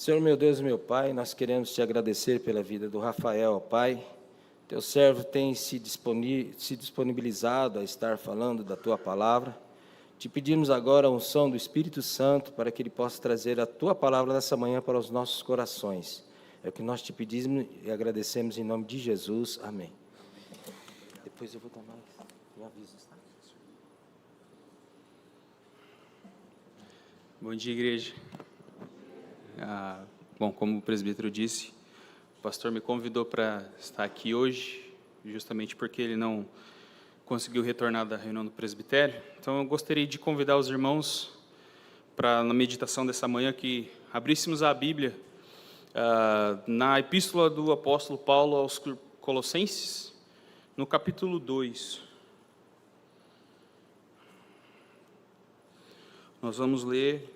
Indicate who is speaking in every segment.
Speaker 1: Senhor meu Deus e meu Pai, nós queremos te agradecer pela vida do Rafael, ó Pai. Teu servo tem se disponibilizado a estar falando da Tua palavra. Te pedimos agora a unção do Espírito Santo para que ele possa trazer a Tua palavra nessa manhã para os nossos corações. É o que nós te pedimos e agradecemos em nome de Jesus. Amém. Depois eu vou dar mais avisos, tá?
Speaker 2: Bom dia, igreja. Bom, como o presbítero disse, o pastor me convidou para estar aqui hoje, justamente porque ele não conseguiu retornar da reunião do presbitério. Então, eu gostaria de convidar os irmãos para, na meditação dessa manhã, que abríssemos a Bíblia na epístola do apóstolo Paulo aos Colossenses, no capítulo 2. Nós vamos ler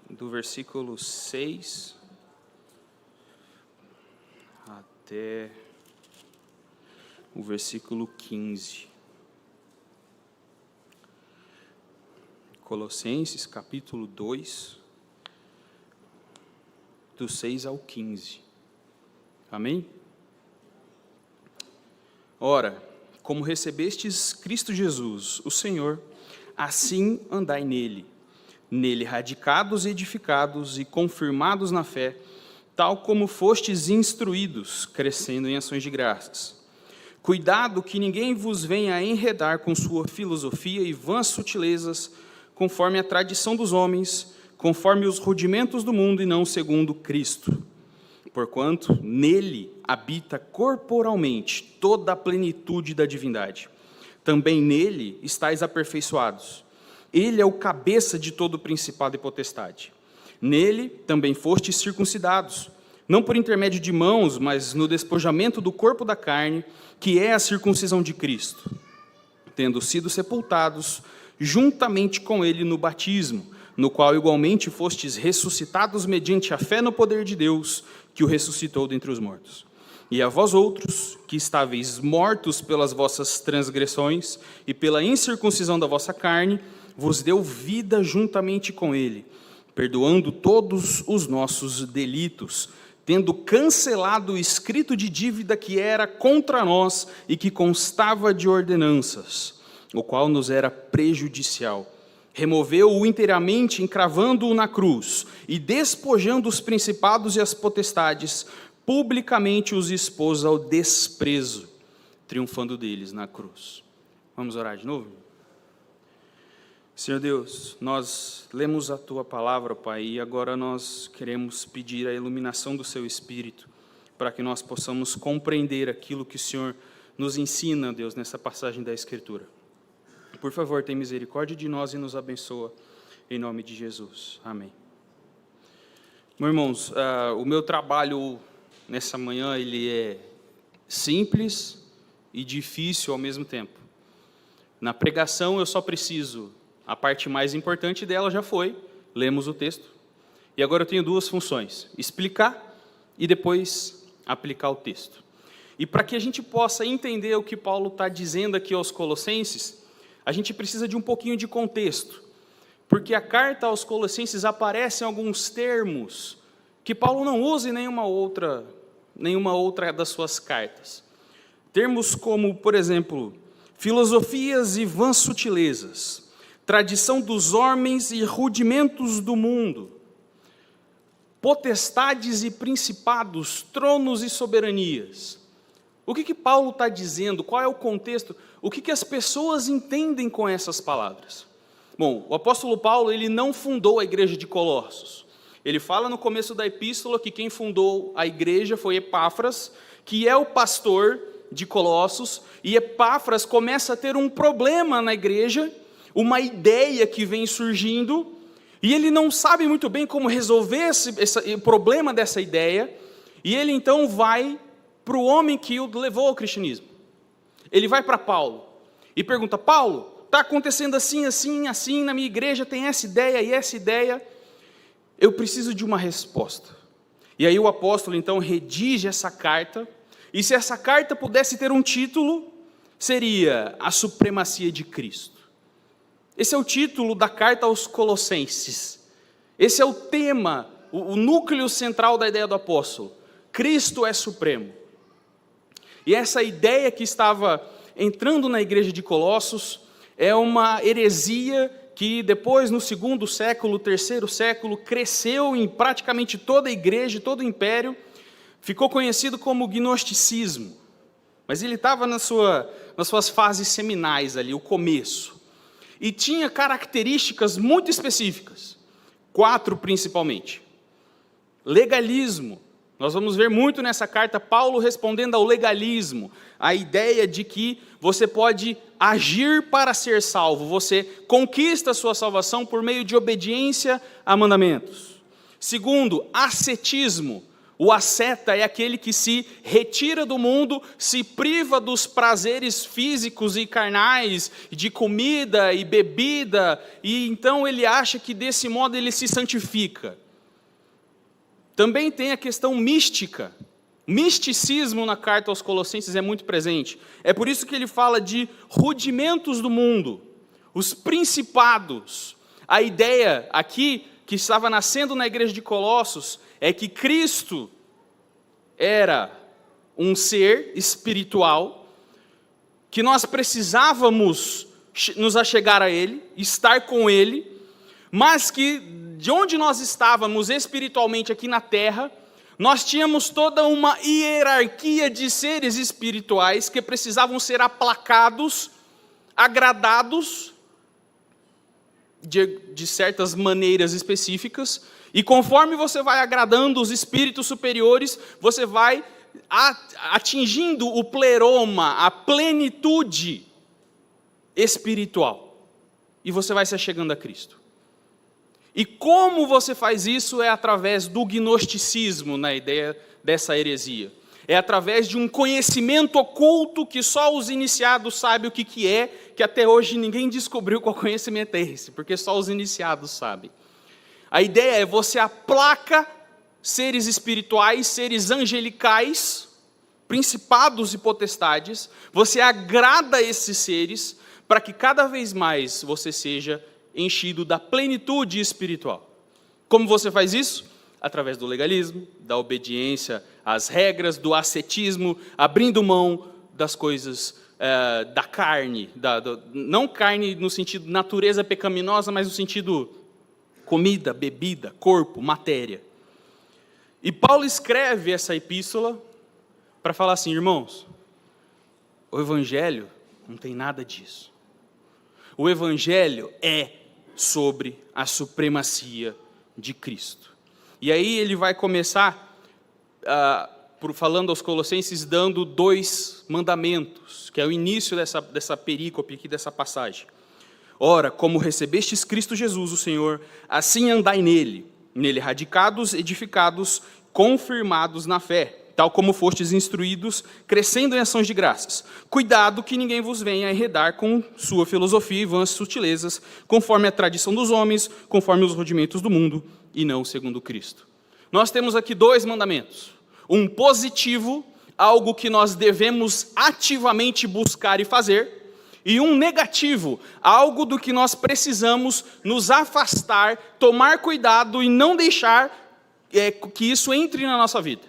Speaker 2: do versículo 6 até o versículo 15. Colossenses, capítulo 2, do 6 ao 15. Amém? Ora, como recebestes Cristo Jesus, o Senhor, assim andai nele, radicados, edificados e confirmados na fé, tal como fostes instruídos, crescendo em ações de graças. Cuidado que ninguém vos venha a enredar com sua filosofia e vãs sutilezas, conforme a tradição dos homens, conforme os rudimentos do mundo e não segundo Cristo. Porquanto nele habita corporalmente toda a plenitude da divindade. Também nele estáis aperfeiçoados. Ele é o cabeça de todo principado e potestade. Nele também fostes circuncidados, não por intermédio de mãos, mas no despojamento do corpo da carne, que é a circuncisão de Cristo, tendo sido sepultados juntamente com ele no batismo, no qual igualmente fostes ressuscitados mediante a fé no poder de Deus, que o ressuscitou dentre os mortos. E a vós outros, que estáveis mortos pelas vossas transgressões e pela incircuncisão da vossa carne, vos deu vida juntamente com ele, perdoando todos os nossos delitos, tendo cancelado o escrito de dívida que era contra nós e que constava de ordenanças, o qual nos era prejudicial. Removeu-o inteiramente, encravando-o na cruz, e despojando os principados e as potestades, publicamente os expôs ao desprezo, triunfando deles na cruz. Vamos orar de novo? Senhor Deus, nós lemos a Tua palavra, Pai, e agora nós queremos pedir a iluminação do Seu Espírito, para que nós possamos compreender aquilo que o Senhor nos ensina, Deus, nessa passagem da Escritura. Por favor, tenha misericórdia de nós e nos abençoa, em nome de Jesus. Amém. Meus irmãos, o meu trabalho nessa manhã, ele é simples e difícil ao mesmo tempo. Na pregação, eu só preciso... A parte mais importante dela já foi, lemos o texto, e agora eu tenho duas funções, explicar e depois aplicar o texto. E para que a gente possa entender o que Paulo está dizendo aqui aos Colossenses, a gente precisa de um pouquinho de contexto, porque a carta aos Colossenses aparecem alguns termos que Paulo não usa em nenhuma outra das suas cartas. Termos como, por exemplo, filosofias e vãs sutilezas, tradição dos homens e rudimentos do mundo, potestades e principados, tronos e soberanias. O que Paulo está dizendo? Qual é o contexto? O que as pessoas entendem com essas palavras? Bom, o apóstolo Paulo, ele não fundou a igreja de Colossos. Ele fala no começo da epístola que quem fundou a igreja foi Epáfras, que é o pastor de Colossos, e Epáfras começa a ter um problema na igreja, uma ideia que vem surgindo, e ele não sabe muito bem como resolver esse problema dessa ideia, e ele então vai para o homem que o levou ao cristianismo. Ele vai para Paulo e pergunta: Paulo, está acontecendo assim, assim, assim, na minha igreja tem essa ideia e essa ideia, eu preciso de uma resposta. E aí o apóstolo então redige essa carta, e se essa carta pudesse ter um título, seria A Supremacia de Cristo. Esse é o título da carta aos Colossenses. Esse é o tema o núcleo central da ideia do apóstolo. Cristo é supremo. E essa ideia que estava entrando na igreja de Colossos é uma heresia que depois, no segundo século, terceiro século, cresceu em praticamente toda a igreja, todo o império, ficou conhecido como gnosticismo. Mas ele estava nas suas fases seminais ali, o começo. E tinha características muito específicas, 4 principalmente. Legalismo. Nós vamos ver muito nessa carta Paulo respondendo ao legalismo, a ideia de que você pode agir para ser salvo, você conquista a sua salvação por meio de obediência a mandamentos. Segundo, ascetismo. O asceta é aquele que se retira do mundo, se priva dos prazeres físicos e carnais, de comida e bebida, e então ele acha que desse modo ele se santifica. Também tem a questão mística. Misticismo na carta aos Colossenses é muito presente. É por isso que ele fala de rudimentos do mundo, os principados. A ideia aqui, que estava nascendo na igreja de Colossos, é que Cristo era um ser espiritual, que nós precisávamos nos achegar a Ele, estar com Ele, mas que de onde nós estávamos espiritualmente aqui na terra, nós tínhamos toda uma hierarquia de seres espirituais que precisavam ser aplacados, agradados de certas maneiras específicas, e conforme você vai agradando os espíritos superiores, você vai atingindo o pleroma, a plenitude espiritual, e você vai se achegando a Cristo. E como você faz isso é através do gnosticismo, na ideia dessa heresia. É através de um conhecimento oculto que só os iniciados sabem o que é, que até hoje ninguém descobriu qual conhecimento é esse, porque só os iniciados sabem. A ideia é você aplaca seres espirituais, seres angelicais, principados e potestades, você agrada esses seres para que cada vez mais você seja enchido da plenitude espiritual. Como você faz isso? Através do legalismo, da obediência às regras, do ascetismo, abrindo mão das coisas da carne, não carne no sentido natureza pecaminosa, mas no sentido comida, bebida, corpo, matéria. E Paulo escreve essa epístola para falar assim, irmãos, o evangelho não tem nada disso. O evangelho é sobre a supremacia de Cristo. E aí ele vai começar falando aos Colossenses, dando 2 mandamentos, que é o início dessa perícope aqui, dessa passagem. Ora, como recebestes Cristo Jesus, o Senhor, assim andai nele radicados, edificados, confirmados na fé, tal como fostes instruídos, crescendo em ações de graças. Cuidado que ninguém vos venha enredar com sua filosofia e vãs sutilezas, conforme a tradição dos homens, conforme os rudimentos do mundo, e não segundo Cristo. Nós temos aqui 2 mandamentos. Um positivo, algo que nós devemos ativamente buscar e fazer, e um negativo, algo do que nós precisamos nos afastar, tomar cuidado e não deixar que isso entre na nossa vida.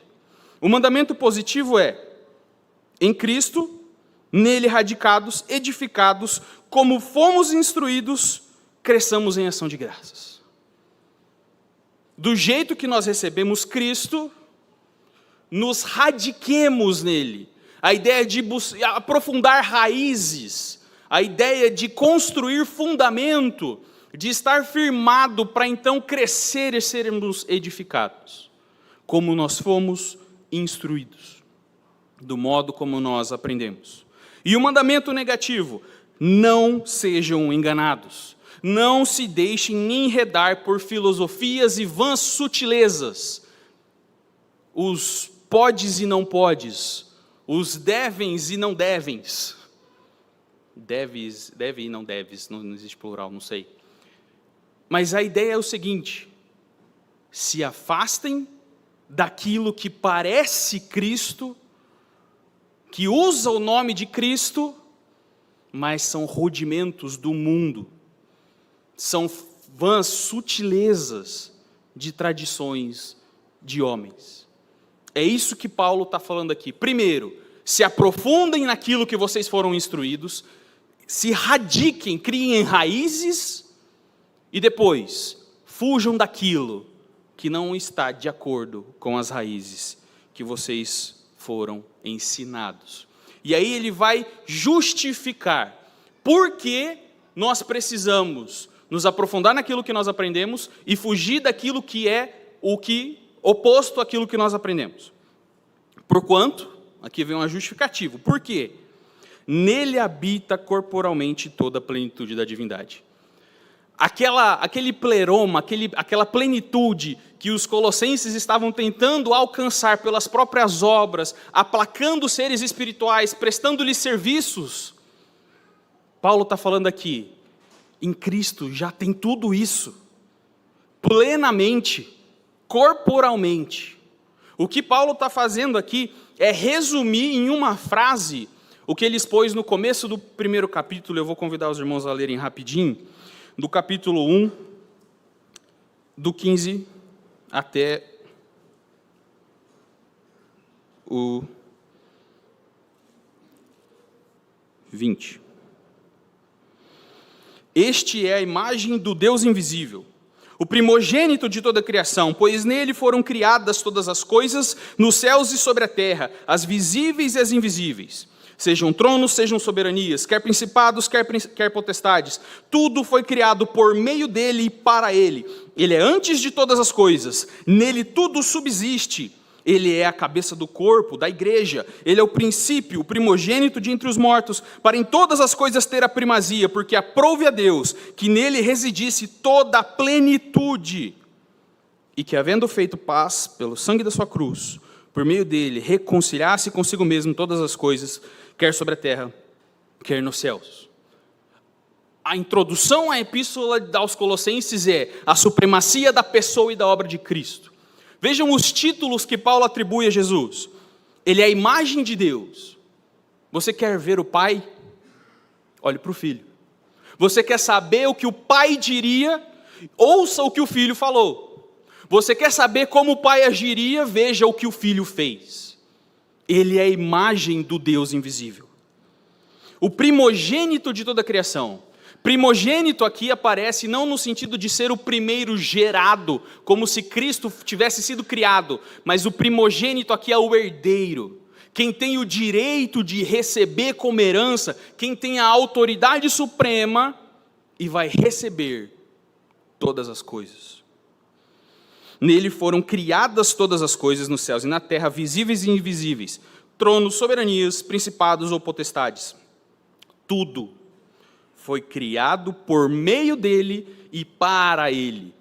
Speaker 2: O mandamento positivo é, em Cristo, nele radicados, edificados, como fomos instruídos, cresçamos em ação de graças. Do jeito que nós recebemos Cristo, nos radiquemos nele. A ideia de aprofundar raízes, a ideia de construir fundamento, de estar firmado para então crescer e sermos edificados, como nós fomos instruídos, do modo como nós aprendemos. E o mandamento negativo, não sejam enganados, não se deixem enredar por filosofias e vãs sutilezas, os podes e não podes, os devens e não devens, deve e não deves, não existe plural, não sei. Mas a ideia é o seguinte, se afastem daquilo que parece Cristo, que usa o nome de Cristo, mas são rudimentos do mundo, são vãs sutilezas de tradições de homens. É isso que Paulo está falando aqui. Primeiro, se aprofundem naquilo que vocês foram instruídos, se radiquem, criem raízes, e depois, fujam daquilo que não está de acordo com as raízes que vocês foram ensinados. E aí ele vai justificar por que nós precisamos nos aprofundar naquilo que nós aprendemos e fugir daquilo que é o que oposto àquilo que nós aprendemos. Porquanto, aqui vem uma justificativa. Por quê? Nele habita corporalmente toda a plenitude da divindade. Aquele pleroma, aquela plenitude que os colossenses estavam tentando alcançar pelas próprias obras, aplacando os seres espirituais, prestando-lhes serviços, Paulo está falando aqui, em Cristo já tem tudo isso, plenamente, corporalmente. O que Paulo está fazendo aqui é resumir em uma frase o que ele expôs no começo do primeiro capítulo. Eu vou convidar os irmãos a lerem rapidinho, do capítulo 1, do 15 até o 20. Este é a imagem do Deus invisível, o primogênito de toda a criação, pois nele foram criadas todas as coisas, nos céus e sobre a terra, as visíveis e as invisíveis. Sejam tronos, sejam soberanias, quer principados, quer potestades. Tudo foi criado por meio dele e para ele. Ele é antes de todas as coisas, nele tudo subsiste. Ele é a cabeça do corpo, da igreja. Ele é o princípio, o primogênito de entre os mortos, para em todas as coisas ter a primazia, porque aprouve a Deus que nele residisse toda a plenitude, e que, havendo feito paz pelo sangue da sua cruz, por meio dele reconciliasse consigo mesmo todas as coisas, quer sobre a terra, quer nos céus. A introdução à epístola aos Colossenses é a supremacia da pessoa e da obra de Cristo. Vejam os títulos que Paulo atribui a Jesus. Ele é a imagem de Deus. Você quer ver o Pai? Olhe para o Filho. Você quer saber o que o Pai diria? Ouça o que o Filho falou. Você quer saber como o Pai agiria? Veja o que o Filho fez. Ele é a imagem do Deus invisível. O primogênito de toda a criação. Primogênito aqui aparece não no sentido de ser o primeiro gerado, como se Cristo tivesse sido criado, mas o primogênito aqui é o herdeiro. Quem tem o direito de receber como herança, quem tem a autoridade suprema e vai receber todas as coisas. Nele foram criadas todas as coisas nos céus e na terra, visíveis e invisíveis, tronos, soberanias, principados ou potestades. Tudo foi criado por meio dele e para ele.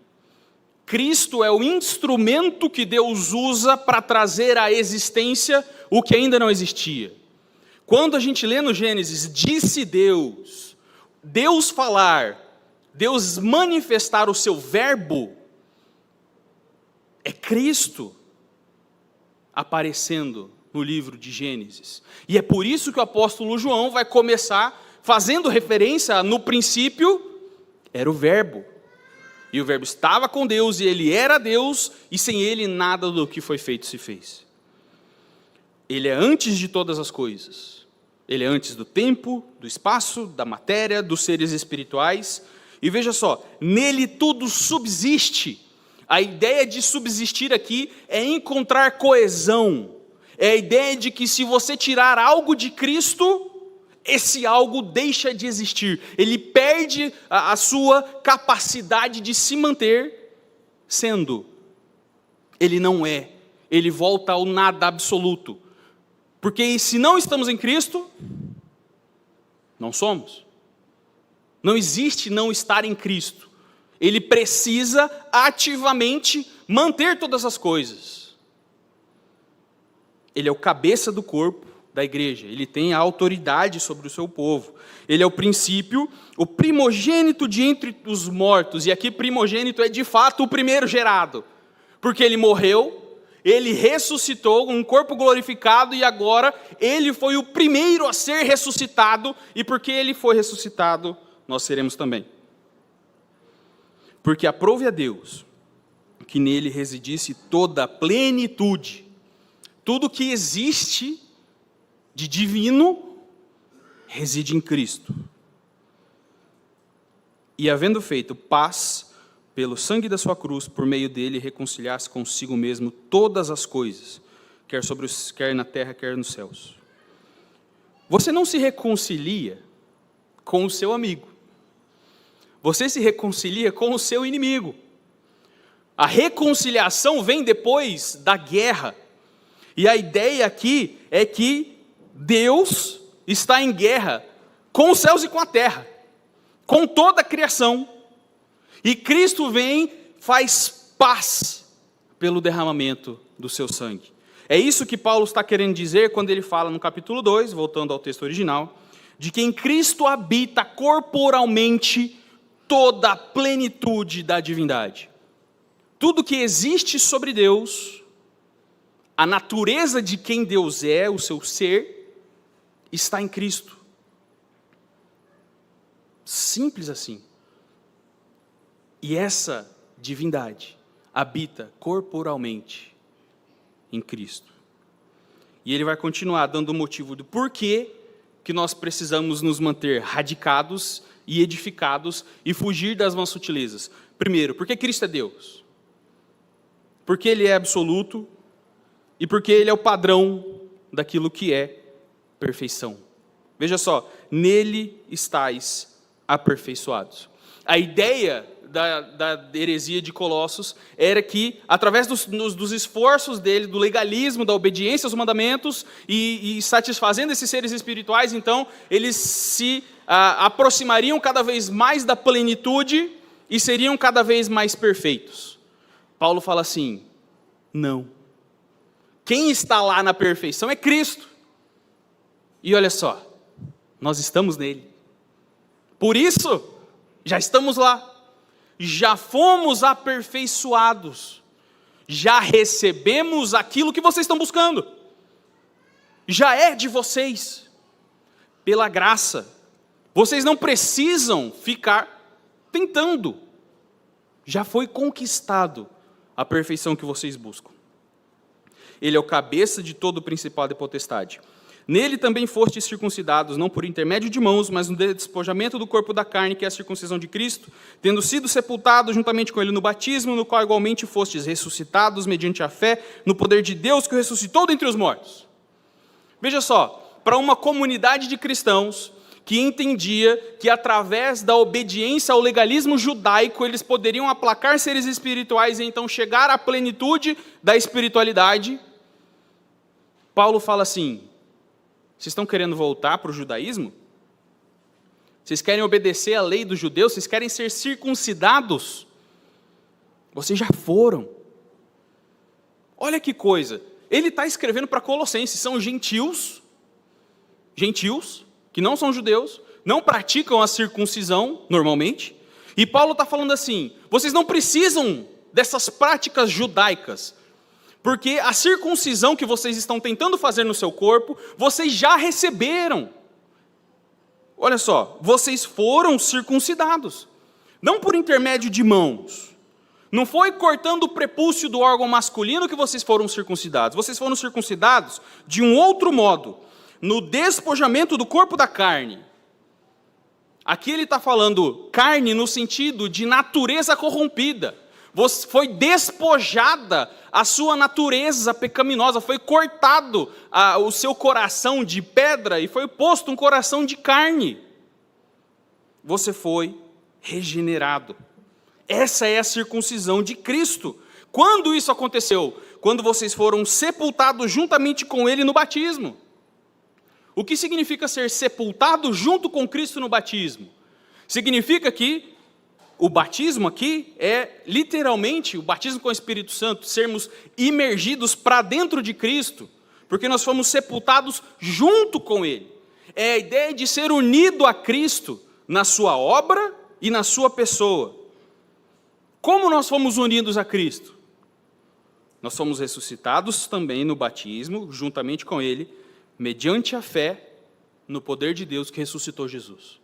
Speaker 2: Cristo é o instrumento que Deus usa para trazer à existência o que ainda não existia. Quando a gente lê no Gênesis, disse Deus, Deus falar, Deus manifestar o seu verbo, é Cristo aparecendo no livro de Gênesis. E é por isso que o apóstolo João vai começar fazendo referência, no princípio, era o verbo. E o verbo estava com Deus, e ele era Deus, e sem ele nada do que foi feito se fez. Ele é antes de todas as coisas. Ele é antes do tempo, do espaço, da matéria, dos seres espirituais. E veja só, nele tudo subsiste. A ideia de subsistir aqui é encontrar coesão. É a ideia de que se você tirar algo de Cristo, esse algo deixa de existir. Ele perde a sua capacidade de se manter sendo. Ele não é. Ele volta ao nada absoluto. Porque se não estamos em Cristo, não somos. Não existe não estar em Cristo. Ele precisa ativamente manter todas as coisas. Ele é o cabeça do corpo da igreja. Ele tem a autoridade sobre o seu povo. Ele é o princípio, o primogênito de entre os mortos. E aqui primogênito é de fato o primeiro gerado. Porque ele morreu, ele ressuscitou um corpo glorificado e agora ele foi o primeiro a ser ressuscitado. E porque ele foi ressuscitado, nós seremos também. Porque aprove a Deus que nele residisse toda a plenitude. Tudo que existe de divino reside em Cristo. E havendo feito paz pelo sangue da sua cruz, por meio dele reconciliasse consigo mesmo todas as coisas, quer na terra, quer nos céus. Você não se reconcilia com o seu amigo. Você se reconcilia com o seu inimigo. A reconciliação vem depois da guerra. E a ideia aqui é que Deus está em guerra com os céus e com a terra, com toda a criação. E Cristo vem, faz paz pelo derramamento do seu sangue. É isso que Paulo está querendo dizer quando ele fala no capítulo 2, voltando ao texto original, de que em Cristo habita corporalmente toda a plenitude da divindade. Tudo que existe sobre Deus, a natureza de quem Deus é, o seu ser, está em Cristo. Simples assim. E essa divindade habita corporalmente em Cristo. E ele vai continuar dando o motivo do porquê que nós precisamos nos manter radicados e edificados e fugir das vãs sutilezas. Primeiro, porque Cristo é Deus. Porque Ele é absoluto e porque Ele é o padrão daquilo que é perfeição. Veja só, nele estáis aperfeiçoados. A ideia da heresia de Colossos era que, através dos esforços dele, do legalismo, da obediência aos mandamentos e satisfazendo esses seres espirituais, então, eles se aproximariam cada vez mais da plenitude e seriam cada vez mais perfeitos. Paulo fala assim, não. Quem está lá na perfeição é Cristo. E olha só, nós estamos nele. Por isso, já estamos lá. Já fomos aperfeiçoados. Já recebemos aquilo que vocês estão buscando. Já é de vocês. Pela graça. Vocês não precisam ficar tentando. Já foi conquistado a perfeição que vocês buscam. Ele é o cabeça de todo o principado e potestade. Nele também fostes circuncidados, não por intermédio de mãos, mas no despojamento do corpo da carne, que é a circuncisão de Cristo, tendo sido sepultados juntamente com ele no batismo, no qual igualmente fostes ressuscitados mediante a fé no poder de Deus que o ressuscitou dentre os mortos. Veja só, para uma comunidade de cristãos que entendia que através da obediência ao legalismo judaico eles poderiam aplacar seres espirituais e então chegar à plenitude da espiritualidade, Paulo fala assim, vocês estão querendo voltar para o judaísmo? Vocês querem obedecer à lei dos judeus? Vocês querem ser circuncidados? Vocês já foram. Olha que coisa. Ele está escrevendo para Colossenses. São gentios que não são judeus, não praticam a circuncisão normalmente. E Paulo está falando assim, vocês não precisam dessas práticas judaicas. Porque a circuncisão que vocês estão tentando fazer no seu corpo, vocês já receberam. Olha só, vocês foram circuncidados. Não por intermédio de mãos. Não foi cortando o prepúcio do órgão masculino que vocês foram circuncidados. Vocês foram circuncidados de um outro modo. No despojamento do corpo da carne. Aqui ele está falando carne no sentido de natureza corrompida. Foi despojada a sua natureza pecaminosa, foi cortado o seu coração de pedra e foi posto um coração de carne. Você foi regenerado. Essa é a circuncisão de Cristo. Quando isso aconteceu? Quando vocês foram sepultados juntamente com Ele no batismo. O que significa ser sepultado junto com Cristo no batismo? Significa que o batismo aqui é literalmente o batismo com o Espírito Santo, sermos imergidos para dentro de Cristo, porque nós fomos sepultados junto com Ele. É a ideia de ser unido a Cristo na sua obra e na sua pessoa. Como nós fomos unidos a Cristo? Nós fomos ressuscitados também no batismo, juntamente com Ele, mediante a fé no poder de Deus que ressuscitou Jesus.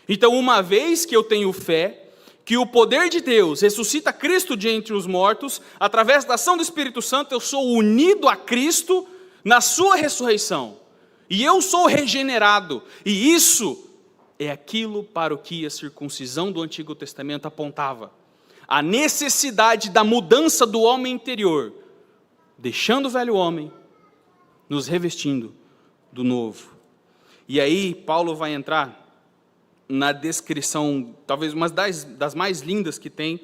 Speaker 2: Então, uma vez que eu tenho fé, que o poder de Deus ressuscita Cristo de entre os mortos, através da ação do Espírito Santo, eu sou unido a Cristo na sua ressurreição. E eu sou regenerado. E isso é aquilo para o que a circuncisão do Antigo Testamento apontava. A necessidade da mudança do homem interior, deixando o velho homem, nos revestindo do novo. E aí Paulo vai entrar na descrição, talvez uma das mais lindas que tem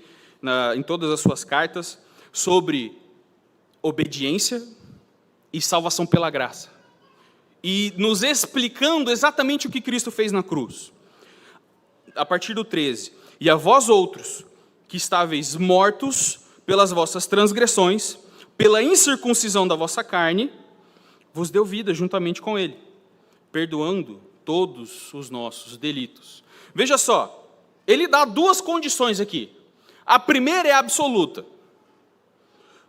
Speaker 2: em todas as suas cartas, sobre obediência e salvação pela graça. E nos explicando exatamente o que Cristo fez na cruz. A partir do 13. E a vós outros, que estáveis mortos pelas vossas transgressões, pela incircuncisão da vossa carne, vos deu vida juntamente com ele, perdoando todos os nossos delitos. Veja só, ele dá duas condições aqui. A primeira é absoluta.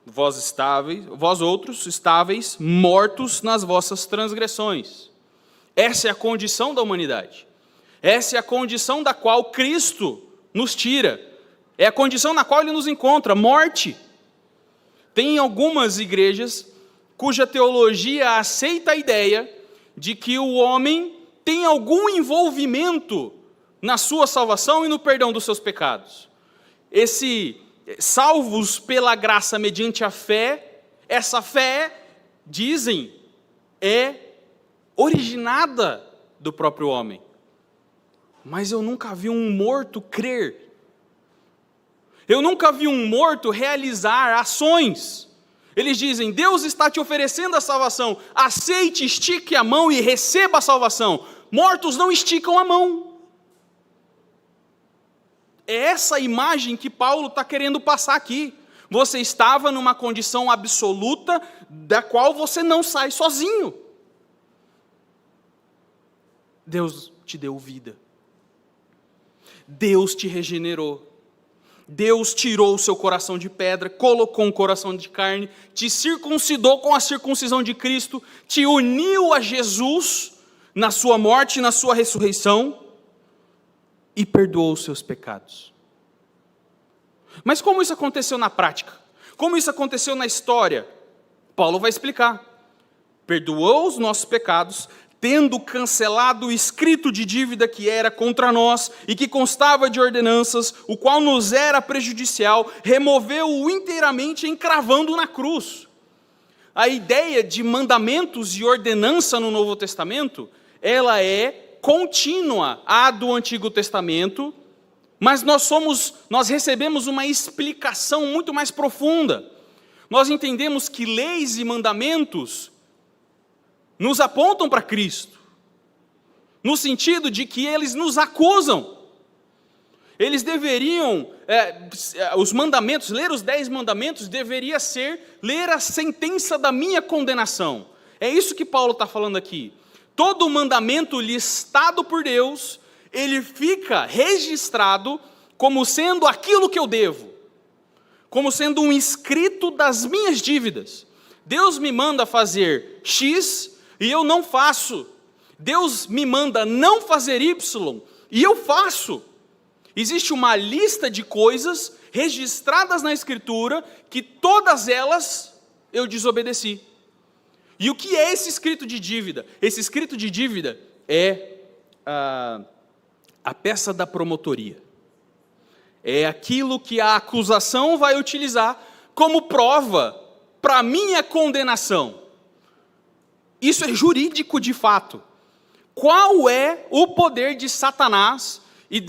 Speaker 2: Vós outros estáveis mortos nas vossas transgressões. Essa é a condição da humanidade. Essa é a condição da qual Cristo nos tira. É a condição na qual ele nos encontra, morte. Tem algumas igrejas cuja teologia aceita a ideia de que o homem tem algum envolvimento na sua salvação e no perdão dos seus pecados. Salvos pela graça mediante a fé, essa fé, dizem, é originada do próprio homem. Mas eu nunca vi um morto crer. Eu nunca vi um morto realizar ações. Eles dizem, Deus está te oferecendo a salvação, aceite, estique a mão e receba a salvação. Mortos não esticam a mão. É essa a imagem que Paulo está querendo passar aqui. Você estava numa condição absoluta da qual você não sai sozinho. Deus te deu vida. Deus te regenerou. Deus tirou o seu coração de pedra, colocou um coração de carne, te circuncidou com a circuncisão de Cristo, te uniu a Jesus na sua morte e na sua ressurreição e perdoou os seus pecados. Mas como isso aconteceu na prática? Como isso aconteceu na história? Paulo vai explicar. Perdoou os nossos pecados, tendo cancelado o escrito de dívida que era contra nós e que constava de ordenanças, o qual nos era prejudicial, removeu-o inteiramente, encravando na cruz. A ideia de mandamentos e ordenança no Novo Testamento, ela é contínua à do Antigo Testamento, mas nós recebemos uma explicação muito mais profunda. Nós entendemos que leis e mandamentos nos apontam para Cristo, no sentido de que eles nos acusam. Eles deveriam, os mandamentos, ler os 10 mandamentos, deveria ser ler a sentença da minha condenação. É isso que Paulo está falando aqui. Todo mandamento listado por Deus, ele fica registrado como sendo aquilo que eu devo, como sendo um escrito das minhas dívidas. Deus me manda fazer X, e eu não faço. Deus me manda não fazer Y, e eu faço. Existe uma lista de coisas registradas na Escritura, que todas elas eu desobedeci. E o que é esse escrito de dívida? Esse escrito de dívida é a peça da promotoria. É aquilo que a acusação vai utilizar como prova para a minha condenação. Isso é jurídico de fato. Qual é o poder de Satanás e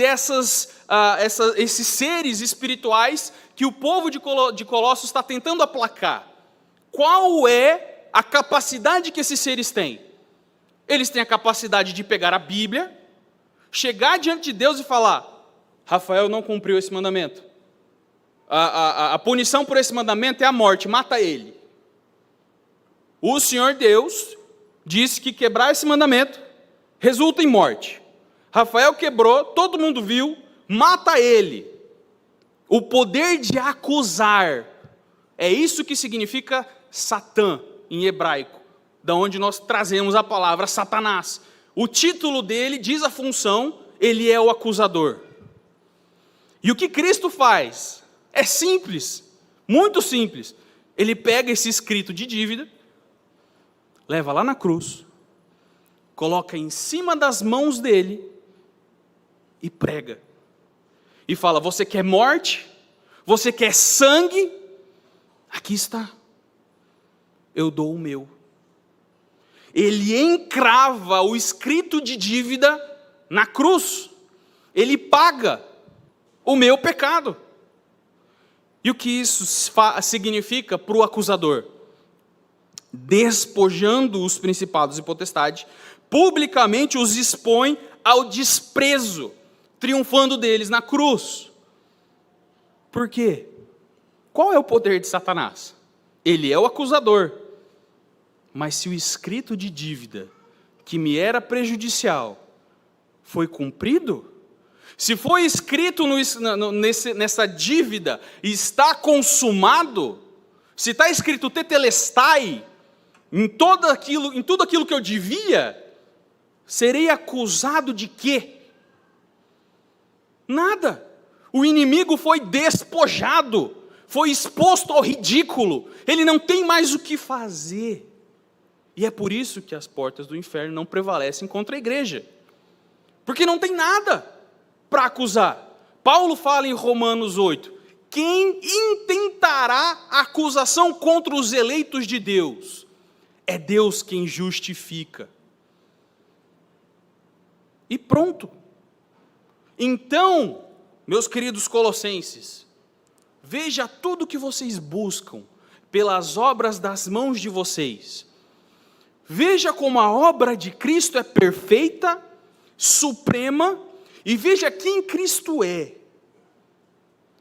Speaker 2: esses seres espirituais que o povo de Colossos está tentando aplacar? Qual é a capacidade que esses seres têm? Eles têm a capacidade de pegar a Bíblia, chegar diante de Deus e falar, Rafael não cumpriu esse mandamento. A punição por esse mandamento é a morte, mata ele. O Senhor Deus disse que quebrar esse mandamento resulta em morte. Rafael quebrou, todo mundo viu, mata ele. O poder de acusar, é isso que significa Satã em hebraico, da onde nós trazemos a palavra Satanás. O título dele diz a função, ele é o acusador. E o que Cristo faz? É simples, muito simples. Ele pega esse escrito de dívida, leva lá na cruz, coloca em cima das mãos dele e prega. E fala: você quer morte? Você quer sangue? Aqui está. Eu dou o meu. Ele encrava o escrito de dívida na cruz. Ele paga o meu pecado. E o que isso significa para o acusador? Despojando os principados e potestades, publicamente os expõe ao desprezo, triunfando deles na cruz. Por quê? Qual é o poder de Satanás? Ele é o acusador. Mas se o escrito de dívida, que me era prejudicial, foi cumprido, se foi escrito nessa dívida e está consumado, se está escrito tetelestai, em tudo aquilo que eu devia, serei acusado de quê? Nada. O inimigo foi despojado, foi exposto ao ridículo, ele não tem mais o que fazer. E é por isso que as portas do inferno não prevalecem contra a igreja, porque não tem nada para acusar. Paulo fala em Romanos 8, quem intentará acusação contra os eleitos de Deus? É Deus quem justifica. E pronto. Então, meus queridos colossenses, veja tudo que vocês buscam pelas obras das mãos de vocês. Veja como a obra de Cristo é perfeita, suprema, e veja quem Cristo é.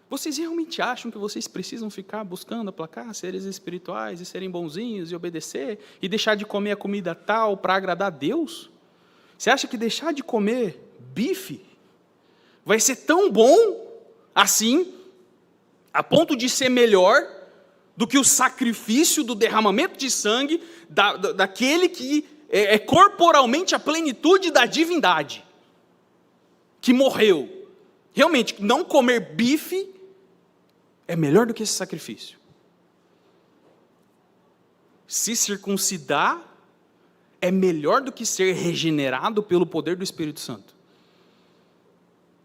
Speaker 2: Vocês realmente acham que vocês precisam ficar buscando aplacar seres espirituais e serem bonzinhos e obedecer e deixar de comer a comida tal para agradar a Deus? Você acha que deixar de comer bife vai ser tão bom assim, a ponto de ser melhor do que o sacrifício do derramamento de sangue daquele que é corporalmente a plenitude da divindade, que morreu? Realmente, não comer bife é melhor do que esse sacrifício. Se circuncidar é melhor do que ser regenerado pelo poder do Espírito Santo.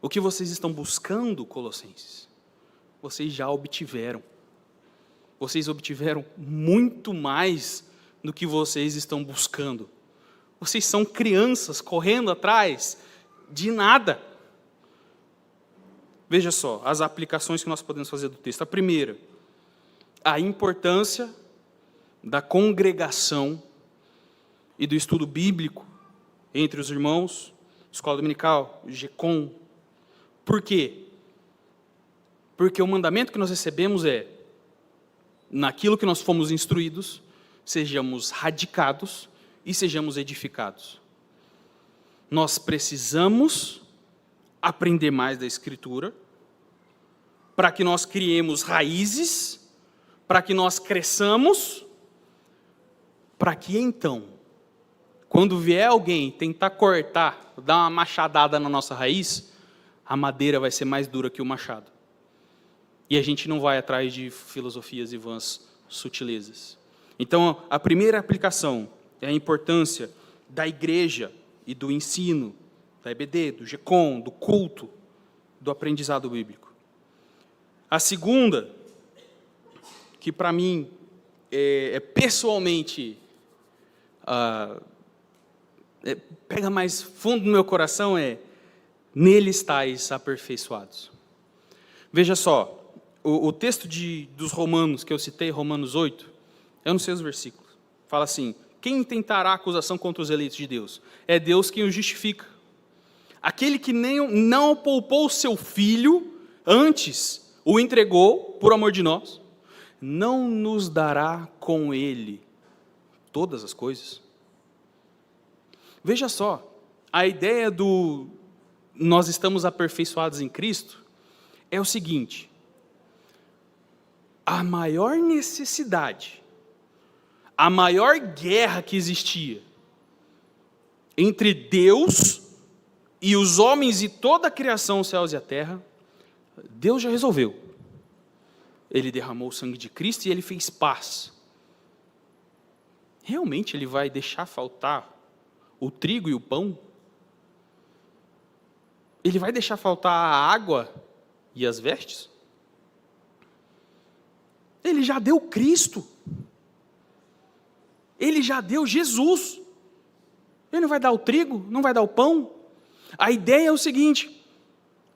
Speaker 2: O que vocês estão buscando, Colossenses, vocês já obtiveram. Vocês obtiveram muito mais do que vocês estão buscando. Vocês são crianças correndo atrás de nada. Veja só, as aplicações que nós podemos fazer do texto. A primeira, a importância da congregação e do estudo bíblico entre os irmãos, escola dominical, GECOM. Por quê? Porque o mandamento que nós recebemos é, naquilo que nós fomos instruídos, sejamos radicados e sejamos edificados. Nós precisamos aprender mais da Escritura, para que nós criemos raízes, para que nós cresçamos, para que então, quando vier alguém tentar cortar, dar uma machadada na nossa raiz, a madeira vai ser mais dura que o machado. E a gente não vai atrás de filosofias e vãs sutilezas. Então, a primeira aplicação é a importância da igreja e do ensino, da EBD, do GECOM, do culto, do aprendizado bíblico. A segunda, que para mim pessoalmente pega mais fundo no meu coração, é: nele estáis aperfeiçoados. Veja só, o texto dos Romanos que eu citei, Romanos 8, eu não sei os versículos, fala assim: quem intentará acusação contra os eleitos de Deus? É Deus quem os justifica. Aquele que não poupou o seu filho, antes o entregou por amor de nós, não nos dará com ele todas as coisas? Veja só, a ideia do nós estamos aperfeiçoados em Cristo é o seguinte: a maior necessidade, a maior guerra que existia entre Deus e os homens e toda a criação, os céus e a terra, Deus já resolveu. Ele derramou o sangue de Cristo e ele fez paz. Realmente ele vai deixar faltar o trigo e o pão? Ele vai deixar faltar a água e as vestes? Ele já deu Cristo. Ele já deu Jesus. Ele não vai dar o trigo, não vai dar o pão. A ideia é o seguinte: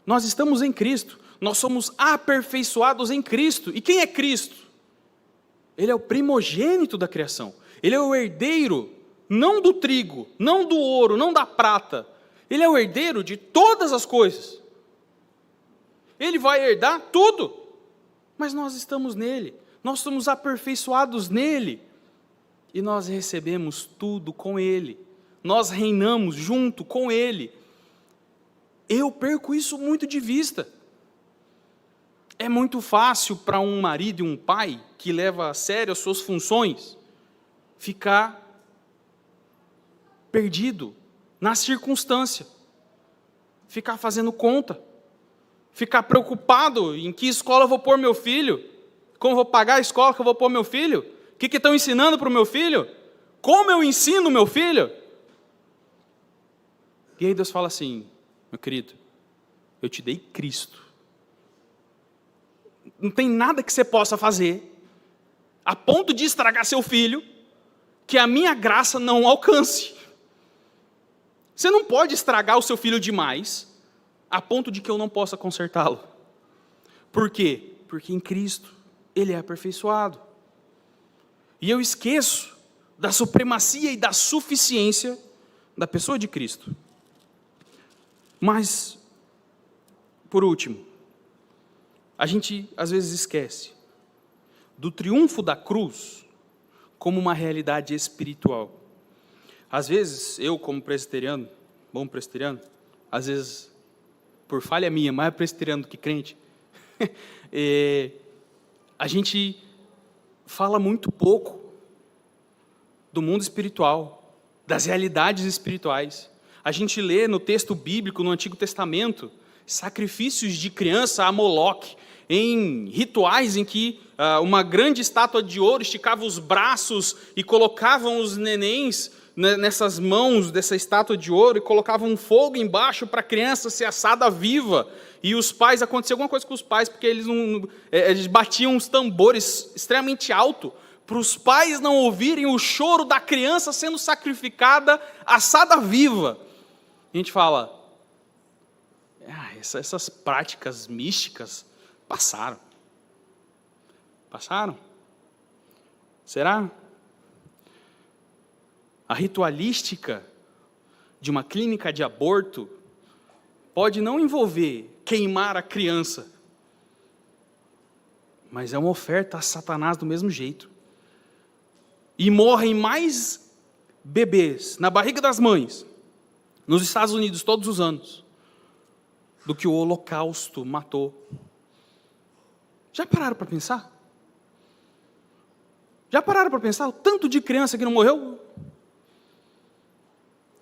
Speaker 2: nós estamos em Cristo, nós somos aperfeiçoados em Cristo. E quem é Cristo? Ele é o primogênito da criação. Ele é o herdeiro, não do trigo, não do ouro, não da prata. Ele é o herdeiro de todas as coisas. Ele vai herdar tudo. Mas nós estamos nele, nós somos aperfeiçoados nele. E nós recebemos tudo com ele. Nós reinamos junto com ele. Eu perco isso muito de vista. É muito fácil para um marido e um pai que leva a sério as suas funções ficar perdido na circunstância, ficar fazendo conta, ficar preocupado em que escola eu vou pôr meu filho, como eu vou pagar a escola que eu vou pôr meu filho, o que estão ensinando para o meu filho, como eu ensino meu filho. E aí Deus fala assim: meu querido, eu te dei Cristo. Não tem nada que você possa fazer a ponto de estragar seu filho que a minha graça não alcance. Você não pode estragar o seu filho demais a ponto de que eu não possa consertá-lo. Por quê? Porque em Cristo ele é aperfeiçoado. E eu esqueço da supremacia e da suficiência da pessoa de Cristo. Mas, por último, a gente às vezes esquece do triunfo da cruz como uma realidade espiritual. Às vezes, eu como presbiteriano, bom presbiteriano, às vezes, por falha minha, mais presbiteriano do que crente, a gente fala muito pouco do mundo espiritual, das realidades espirituais. A gente lê no texto bíblico, no Antigo Testamento, sacrifícios de criança a Moloque, em rituais em que uma grande estátua de ouro esticava os braços e colocavam os nenéns nessas mãos dessa estátua de ouro e colocavam um fogo embaixo para a criança ser assada viva. E os pais, acontecia alguma coisa com os pais, porque eles batiam uns tambores extremamente alto, para os pais não ouvirem o choro da criança sendo sacrificada, assada viva. A gente fala, essas práticas místicas passaram. Passaram? Será? A ritualística de uma clínica de aborto pode não envolver queimar a criança, mas é uma oferta a Satanás do mesmo jeito. E morrem mais bebês na barriga das mães, nos Estados Unidos, todos os anos, do que o Holocausto matou. Já pararam para pensar? Já pararam para pensar o tanto de criança que não morreu?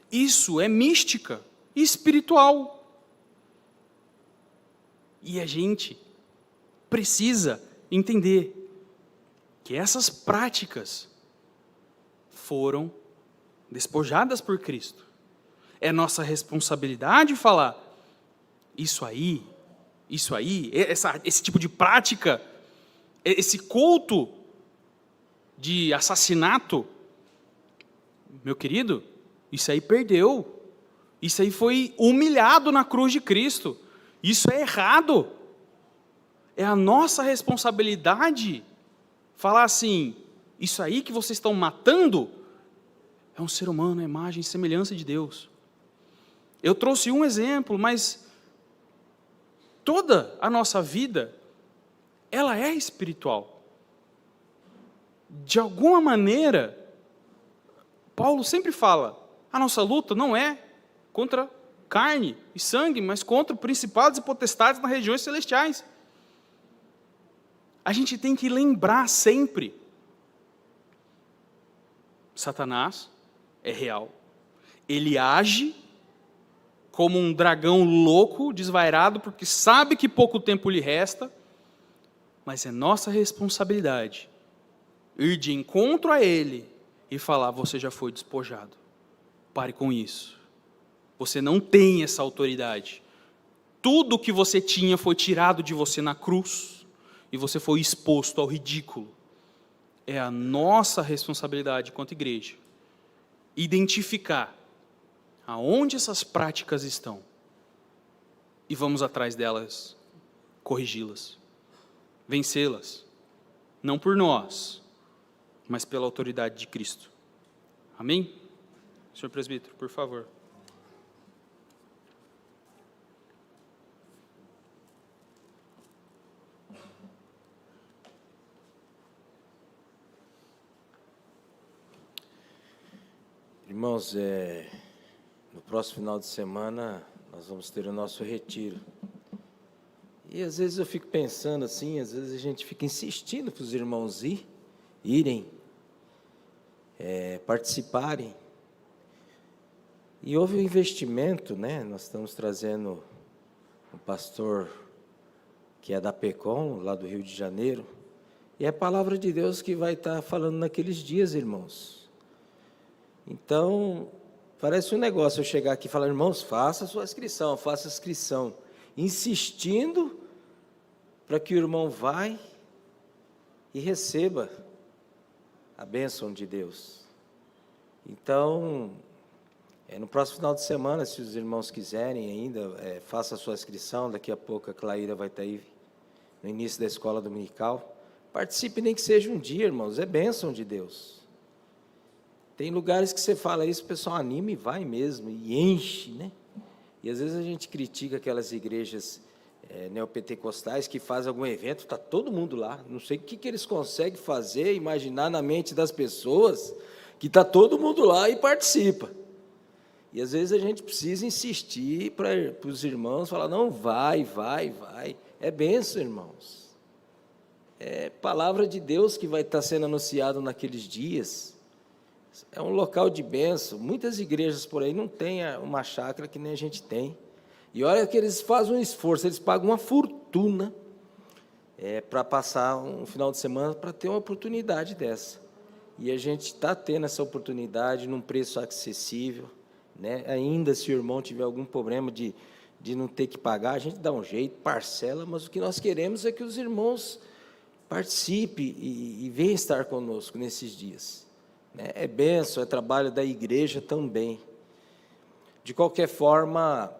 Speaker 2: Isso é mística espiritual. E a gente precisa entender que essas práticas foram despojadas por Cristo. É nossa responsabilidade falar, isso aí, esse tipo de prática, esse culto de assassinato, meu querido, isso aí perdeu. Isso aí foi humilhado na cruz de Cristo. Isso é errado. É a nossa responsabilidade falar assim, isso aí que vocês estão matando é um ser humano, é imagem e semelhança de Deus. Eu trouxe um exemplo, mas toda a nossa vida, ela é espiritual. De alguma maneira, Paulo sempre fala, a nossa luta não é contra carne e sangue, mas contra principados e potestades nas regiões celestiais. A gente tem que lembrar sempre, Satanás é real. Ele age como um dragão louco, desvairado, porque sabe que pouco tempo lhe resta, mas é nossa responsabilidade ir de encontro a ele e falar: você já foi despojado. Pare com isso. Você não tem essa autoridade. Tudo que você tinha foi tirado de você na cruz e você foi exposto ao ridículo. É a nossa responsabilidade enquanto igreja identificar aonde essas práticas estão e vamos atrás delas, corrigi-las, vencê-las, não por nós, mas pela autoridade de Cristo. Amém? Senhor presbítero, por favor.
Speaker 1: Irmãos, no próximo final de semana nós vamos ter o nosso retiro. E às vezes eu fico pensando assim, às vezes a gente fica insistindo para os irmãos irem, participarem. E houve um investimento, né? Nós estamos trazendo um pastor que é da PECOM, lá do Rio de Janeiro, e é a palavra de Deus que vai estar falando naqueles dias, irmãos. Então, parece um negócio eu chegar aqui e falar: irmãos, faça a sua inscrição, faça a inscrição, insistindo para que o irmão vá e receba a bênção de Deus. Então, no próximo final de semana, se os irmãos quiserem ainda, faça a sua inscrição. Daqui a pouco a Claíra vai estar aí no início da escola dominical. Participe, nem que seja um dia, irmãos, é bênção de Deus. Tem lugares que você fala isso, o pessoal anima e vai mesmo, e enche, né? E às vezes a gente critica aquelas igrejas neopentecostais que fazem algum evento, está todo mundo lá. Não sei o que eles conseguem fazer, imaginar na mente das pessoas que está todo mundo lá e participa. E às vezes a gente precisa insistir para os irmãos, falar: não, vai. É bênção, irmãos. É palavra de Deus que vai estar sendo anunciado naqueles dias. É um local de bênção. Muitas igrejas por aí não têm uma chácara que nem a gente tem. E olha que eles fazem um esforço, eles pagam uma fortuna para passar um final de semana para ter uma oportunidade dessa. E a gente está tendo essa oportunidade num preço acessível, né? Ainda se o irmão tiver algum problema de não ter que pagar, a gente dá um jeito, parcela, mas o que nós queremos é que os irmãos participem e venham estar conosco nesses dias. É bênção, é trabalho da igreja também. De qualquer forma,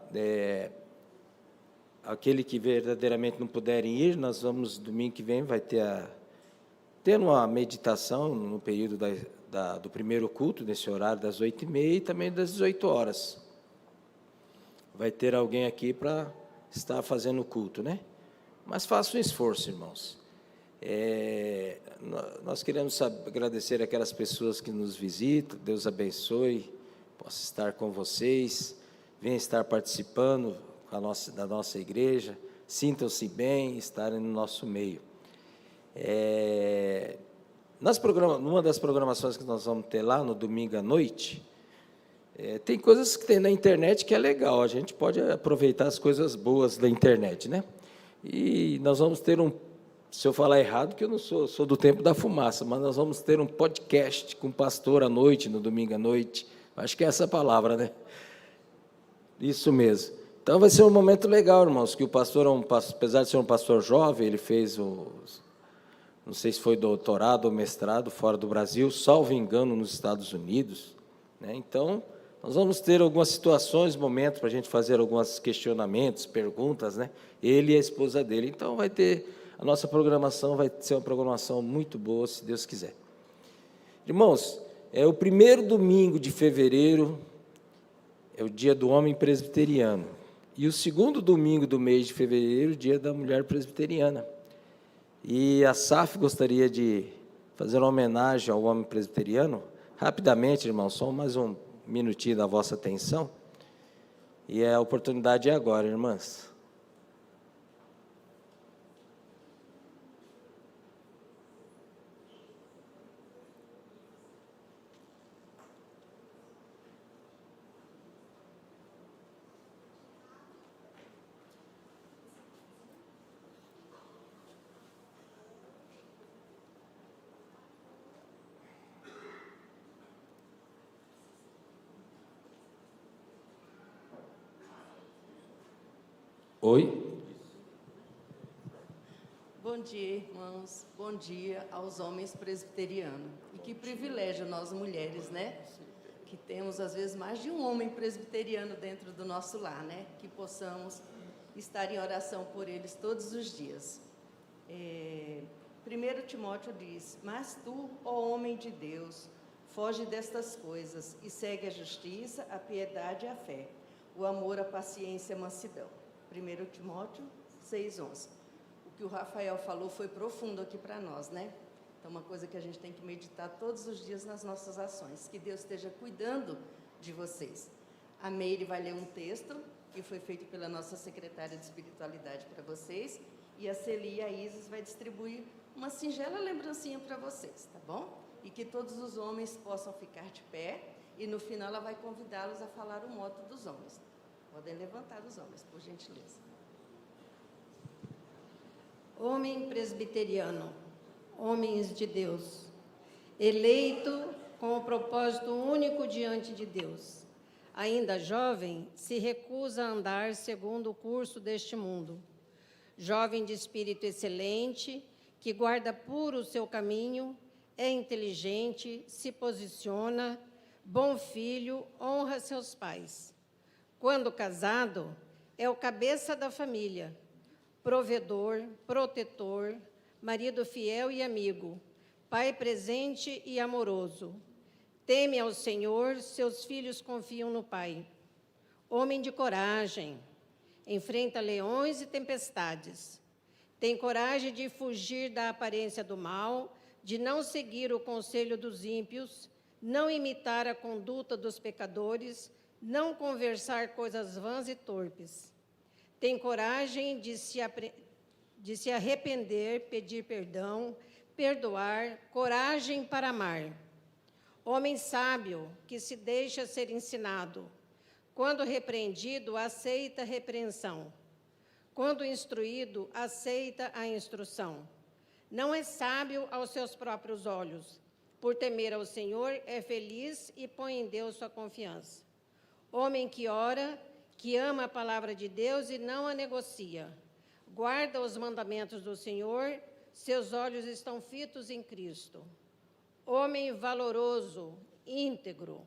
Speaker 1: aquele que verdadeiramente não puderem ir, nós vamos, domingo que vem, vai ter uma meditação no período do primeiro culto, nesse horário das 8h30 e também das 18 horas. Vai ter alguém aqui para estar fazendo o culto, né? Mas faça um esforço, irmãos. Nós queremos agradecer aquelas pessoas que nos visitam. Deus abençoe, possa estar com vocês, venha estar participando da nossa igreja, sintam-se bem, estarem no nosso meio. Numa das programações que nós vamos ter lá no domingo à noite, tem coisas que tem na internet que é legal, a gente pode aproveitar as coisas boas da internet, né? E nós vamos ter se eu falar errado, que eu não sou do tempo da fumaça, mas nós vamos ter um podcast com o pastor à noite, no domingo à noite. Acho que é essa a palavra, né? Isso mesmo. Então vai ser um momento legal, irmãos, que o pastor, apesar de ser um pastor jovem, ele fez não sei se foi doutorado ou mestrado fora do Brasil, salvo engano, nos Estados Unidos, né? Então, nós vamos ter algumas situações, momentos para a gente fazer alguns questionamentos, perguntas, né? Ele e a esposa dele. Então, a nossa programação vai ser uma programação muito boa, se Deus quiser. Irmãos, o primeiro domingo de fevereiro é o dia do homem presbiteriano. E o segundo domingo do mês de fevereiro, o dia da mulher presbiteriana. E a SAF gostaria de fazer uma homenagem ao homem presbiteriano. Rapidamente, irmãos, só mais um minutinho da vossa atenção. E a oportunidade é agora, irmãs. Oi?
Speaker 3: Bom dia, irmãos. Bom dia aos homens presbiterianos. E que privilégio nós mulheres, né? Que temos, às vezes, mais de um homem presbiteriano dentro do nosso lar, né? Que possamos estar em oração por eles todos os dias. 1 Timóteo diz: mas tu, ó homem de Deus, foge destas coisas e segue a justiça, a piedade e a fé, o amor, a paciência e a mansidão. 1 Timóteo 6:11. O que o Rafael falou foi profundo aqui para nós, né? Então, uma coisa que a gente tem que meditar todos os dias nas nossas ações, que Deus esteja cuidando de vocês. A Meire vai ler um texto que foi feito pela nossa secretária de espiritualidade para vocês, e a Celi e a Isis vai distribuir uma singela lembrancinha para vocês, tá bom? E que todos os homens possam ficar de pé, e no final ela vai convidá-los a falar o moto dos homens. Podem levantar os homens, por gentileza.
Speaker 4: Homem presbiteriano, homens de Deus, eleito com o propósito único diante de Deus. Ainda jovem, se recusa a andar segundo o curso deste mundo. Jovem de espírito excelente, que guarda puro o seu caminho, é inteligente, se posiciona, bom filho, honra seus pais. Quando casado, é o cabeça da família, provedor, protetor, marido fiel e amigo, pai presente e amoroso. Teme ao Senhor, seus filhos confiam no Pai. Homem de coragem, enfrenta leões e tempestades. Tem coragem de fugir da aparência do mal, de não seguir o conselho dos ímpios, não imitar a conduta dos pecadores, não conversar coisas vãs e torpes. Tem coragem de se arrepender, pedir perdão, perdoar, coragem para amar. Homem sábio, que se deixa ser ensinado. Quando repreendido, aceita a repreensão. Quando instruído, aceita a instrução. Não é sábio aos seus próprios olhos. Por temer ao Senhor, é feliz e põe em Deus sua confiança. Homem que ora, que ama a palavra de Deus e não a negocia. Guarda os mandamentos do Senhor, seus olhos estão fitos em Cristo. Homem valoroso, íntegro,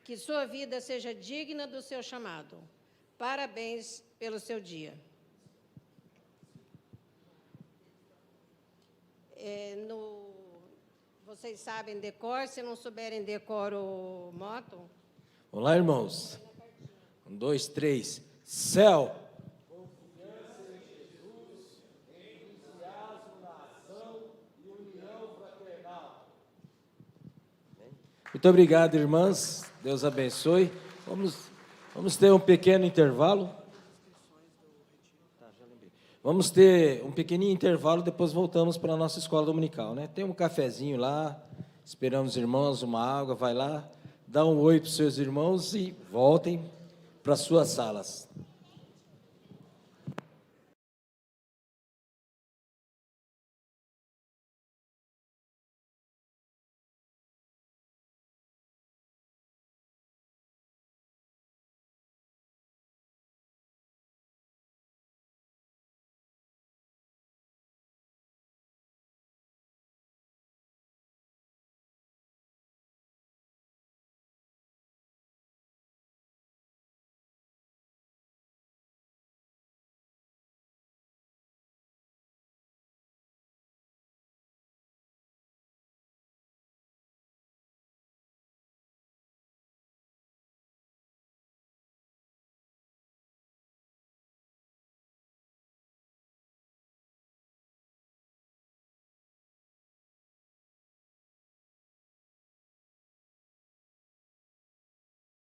Speaker 4: que sua vida seja digna do seu chamado. Parabéns pelo seu dia. Vocês sabem decor, se não souberem decor o moto?
Speaker 1: Vamos lá, irmãos. 1, 2, 3. Céu. Confiança em Jesus, entusiasmo na ação e união fraternal. Muito obrigado, irmãs. Deus abençoe. Vamos ter um pequeno intervalo. Vamos ter um pequenininho intervalo, depois voltamos para a nossa escola dominical, né? Tem um cafezinho lá, esperamos os irmãos, uma água, vai lá, dá um oi para os seus irmãos e voltem para as suas salas.